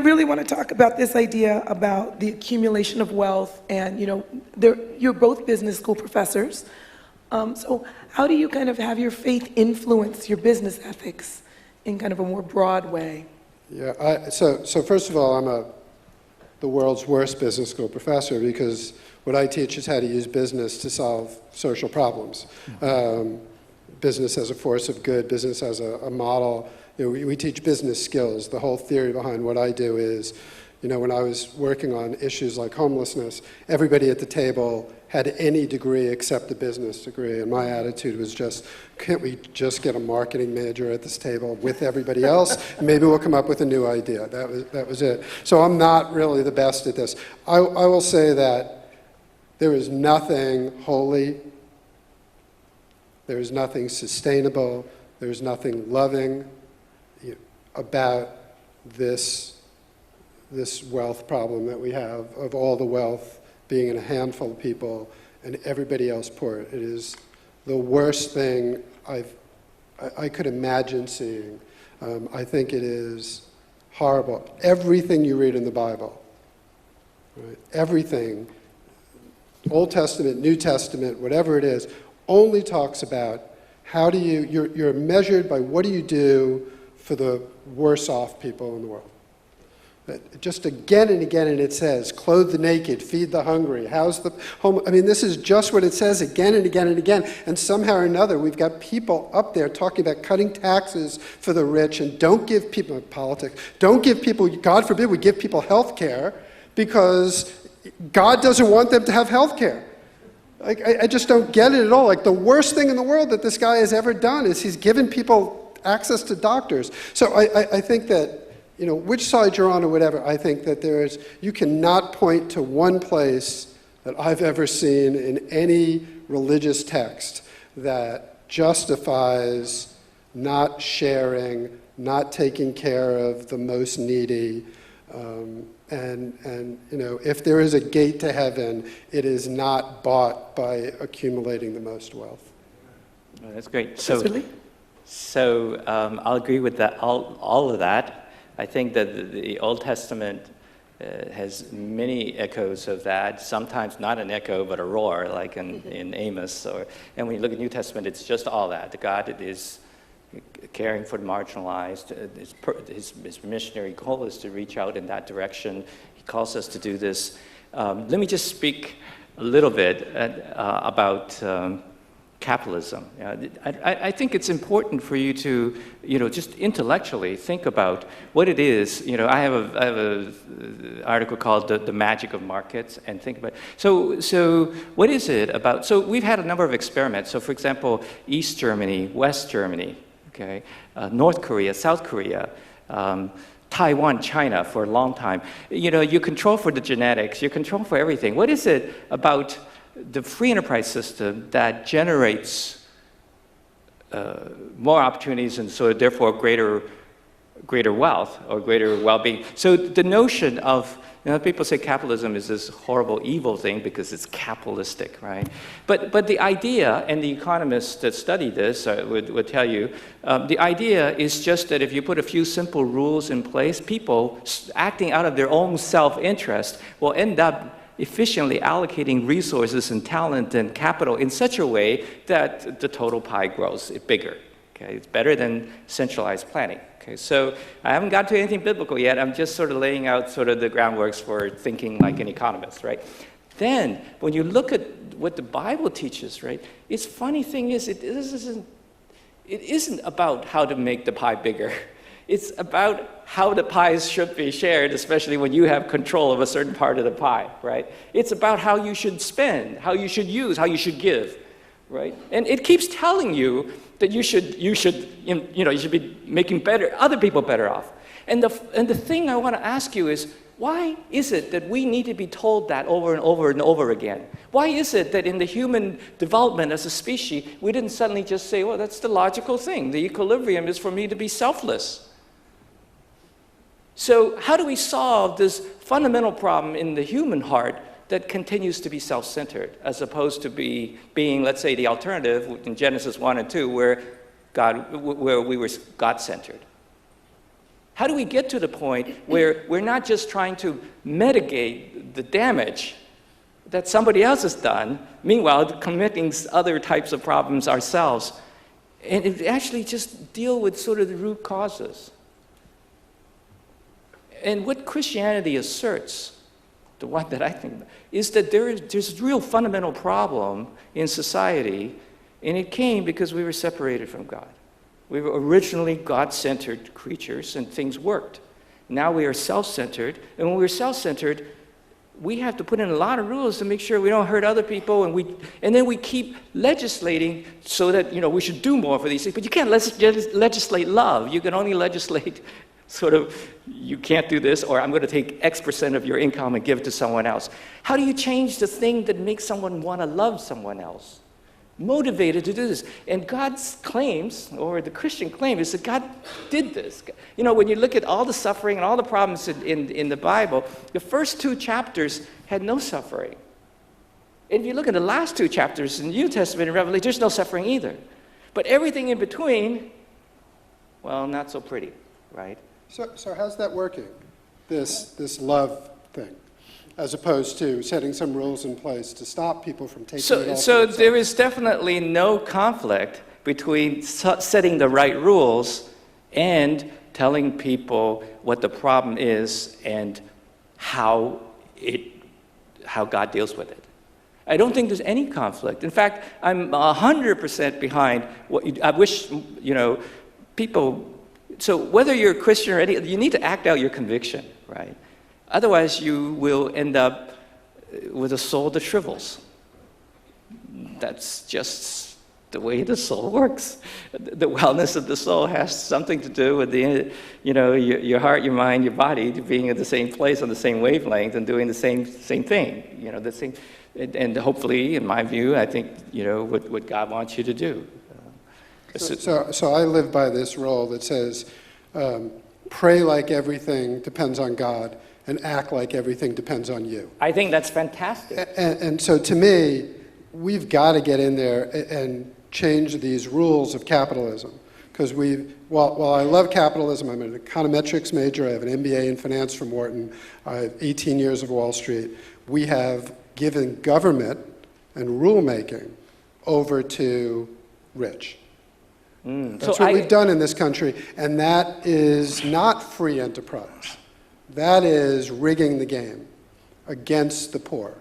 really want to talk about this idea about the accumulation of wealth, and you're both business school professors. So how do you kind of have your faith influence your business ethics in kind of a more broad way? Yeah, so first of all, I'm the world's worst business school professor, because what I teach is how to use business to solve social problems. Business as a force of good, business as a model. We teach business skills. The whole theory behind what I do is, when I was working on issues like homelessness, everybody at the table had any degree except a business degree. And my attitude was just, can't we just get a marketing major at this table with everybody else? And maybe we'll come up with a new idea. That was it. So I'm not really the best at this. I will say that there is nothing holy, there is nothing sustainable, there is nothing loving about this wealth problem that we have, of all the wealth being in a handful of people and everybody else poor. It is the worst thing I could imagine seeing. I think it is horrible. Everything you read in the Bible, right? Everything, Old Testament, New Testament, whatever it is, only talks about how do you're measured by what do you do for the worse off people in the world. But just again and again, and it says, clothe the naked, feed the hungry, house the home. I mean, this is just what it says again and again and again. And somehow or another, we've got people up there talking about cutting taxes for the rich, and don't give people, politics, don't give people, God forbid we give people health care, because God doesn't want them to have health care. I just don't get it at all. Like, the worst thing in the world that this guy has ever done is he's given people access to doctors. So I think that, which side you're on or whatever, I think that you cannot point to one place that I've ever seen in any religious text that justifies not sharing, not taking care of the most needy. And if there is a gate to heaven, it is not bought by accumulating the most wealth. Oh, that's great. So I'll agree with that. All of that. I think that the Old Testament has many echoes of that. Sometimes not an echo, but a roar, like in Amos. And when you look at New Testament, it's just all that. God is caring for the marginalized. His missionary goal is to reach out in that direction. He calls us to do this. Let me just speak a little bit about capitalism. I think it's important for you to, just intellectually think about what it is. I have an article called "The Magic of Markets," and think about. So what is it about? So we've had a number of experiments. So for example, East Germany, West Germany, okay, North Korea, South Korea. Taiwan, China for a long time. You control for the genetics, you control for everything. What is it about the free enterprise system that generates more opportunities and so therefore greater wealth or greater well-being? So the notion of, people say capitalism is this horrible evil thing because it's capitalistic, right? But the idea, and the economists that study this would tell you, the idea is just that if you put a few simple rules in place, people acting out of their own self-interest will end up efficiently allocating resources and talent and capital in such a way that the total pie grows bigger. Okay, it's better than centralized planning. Okay, so I haven't got to anything biblical yet. I'm just sort of laying out sort of the groundworks for thinking like an economist, right? Then, when you look at what the Bible teaches, right, its funny thing is it isn't about how to make the pie bigger. It's about how the pies should be shared, especially when you have control of a certain part of the pie, right? It's about how you should spend, how you should use, how you should give, right? And it keeps telling you that you should be making other people better off. And the thing I want to ask you is, why is it that we need to be told that over and over and over again? Why is it that in the human development as a species, we didn't suddenly just say, well, that's the logical thing. The equilibrium is for me to be selfless. So how do we solve this fundamental problem in the human heart that continues to be self-centered, as opposed to being, let's say, the alternative in Genesis 1 and 2, where we were God-centered? How do we get to the point where we're not just trying to mitigate the damage that somebody else has done, meanwhile committing other types of problems ourselves, and actually just deal with sort of the root causes? And what Christianity asserts, the one that I think about, is that there's a real fundamental problem in society, and it came because we were separated from God. We were originally God-centered creatures, and things worked. Now we are self-centered, and when we're self-centered, we have to put in a lot of rules to make sure we don't hurt other people, and then we keep legislating so that, we should do more for these things. But you can't legislate love. You can only legislate sort of, you can't do this, or I'm going to take X% of your income and give it to someone else. How do you change the thing that makes someone want to love someone else? Motivated to do this. And God's claims, or the Christian claim, is that God did this. When you look at all the suffering and all the problems in the Bible, the first 2 chapters had no suffering. And if you look at the last 2 chapters in the New Testament and Revelation, there's no suffering either. But everything in between, well, not so pretty, right? So how's that working, this love thing, as opposed to setting some rules in place to stop people from taking it all? So there is definitely no conflict between setting the right rules and telling people what the problem is and how God deals with it. I don't think there's any conflict. In fact, I'm 100% behind I wish, people. So whether you're a Christian or any, you need to act out your conviction, right? Otherwise, you will end up with a soul that shrivels. That's just the way the soul works. The wellness of the soul has something to do with your heart, your mind, your body being at the same place on the same wavelength and doing the same thing. The same, and hopefully, in my view, I think what God wants you to do. So I live by this rule that says, pray like everything depends on God, and act like everything depends on you. I think that's fantastic. And so to me, we've got to get in there and change these rules of capitalism. Because while I love capitalism, I'm an econometrics major, I have an MBA in finance from Wharton, I have 18 years of Wall Street. We have given government and rulemaking over to rich. That's what we've done in this country, and that is not free enterprise. That is rigging the game against the poor.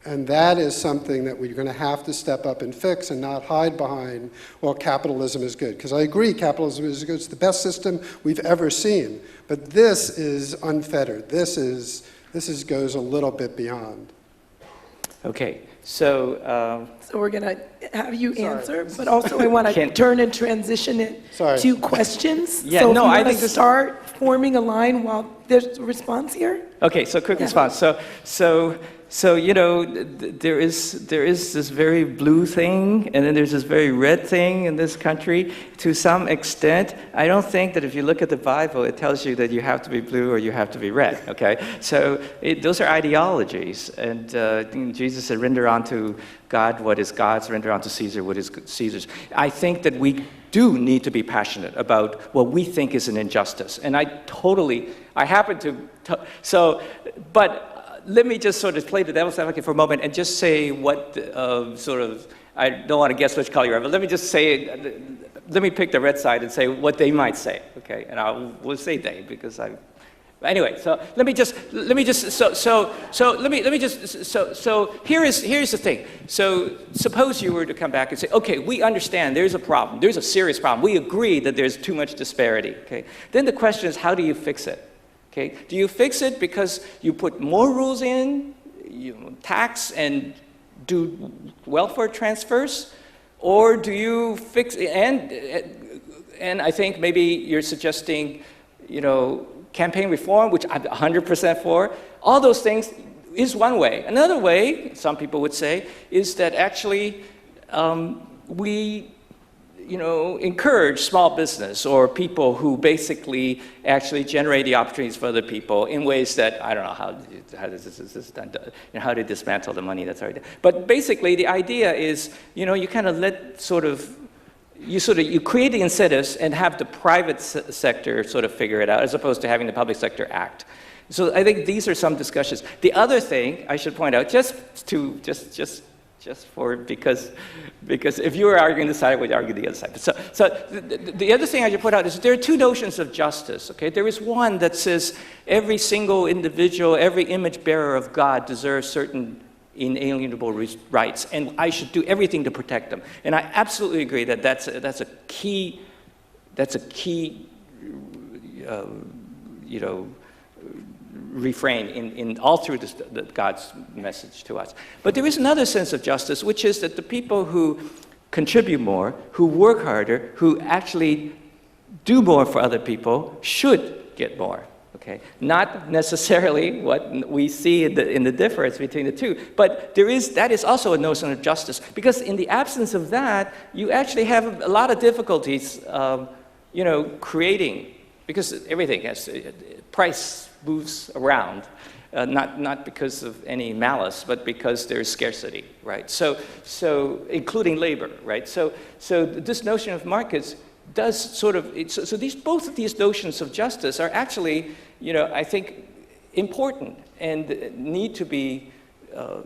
And that is something that we're going to have to step up and fix and not hide behind, well, capitalism is good. Because I agree, capitalism is good. It's the best system we've ever seen. But this is unfettered. This goes a little bit beyond. Okay, so we're going to have you answer, but also I want to turn and transition it to questions. Yeah, so no, if I you think want to start forming a line while there's a response here. Okay, so quick response. So there is this very blue thing, and then there's this very red thing in this country. To some extent, I don't think that if you look at the Bible, it tells you that you have to be blue or you have to be red. Okay, so those are ideologies, and Jesus said, "Render unto God what is God's, render unto Caesar what is Caesar's." I think that we do need to be passionate about what we think is an injustice, and I happen to. But let me just sort of play the devil's advocate for a moment and just say what I don't want to guess which color you are, but let me just say, let me pick the red side and say what they might say, okay? And we'll say they because anyway, so here's the thing. So suppose you were to come back and say, okay, we understand there's a problem, there's a serious problem. We agree that there's too much disparity, okay? Then the question is, how do you fix it? Okay. Do you fix it because you put more rules in, you tax and do welfare transfers, or do you fix and I think maybe you're suggesting, campaign reform, which I'm 100% for. All those things is one way. Another way, some people would say, is that actually we encourage small business or people who basically actually generate the opportunities for other people in ways that, I don't know, how this is done, how to dismantle the money that's already there. But basically, the idea is, you kind of let sort of you create the incentives and have the private sector sort of figure it out, as opposed to having the public sector act. So I think these are some discussions. The other thing I should point out, because if you were arguing this side, I would argue the other side. So the other thing I should point out is there are two notions of justice. Okay, there is one that says every single individual, every image bearer of God deserves certain inalienable rights, and I should do everything to protect them. And I absolutely agree that that's a key refrain in all through God's message to us. But there is another sense of justice, which is that the people who contribute more, who work harder, who actually do more for other people should get more. Okay, not necessarily what we see in the difference between the two, but that is also a notion of justice, because in the absence of that, you actually have a lot of difficulties, creating, because everything has price moves around, not because of any malice, but because there's scarcity, right? So including labor, right? So this notion of markets does sort of, so both of these notions of justice are actually, I think, important and need to be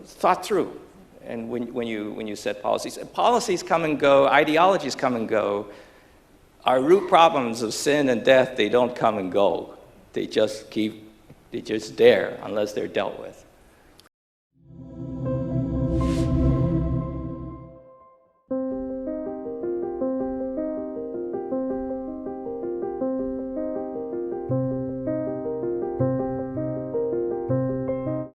thought through. And when you set policies come and go, ideologies come and go. Our root problems of sin and death, they don't come and go. They're just there unless they're dealt with.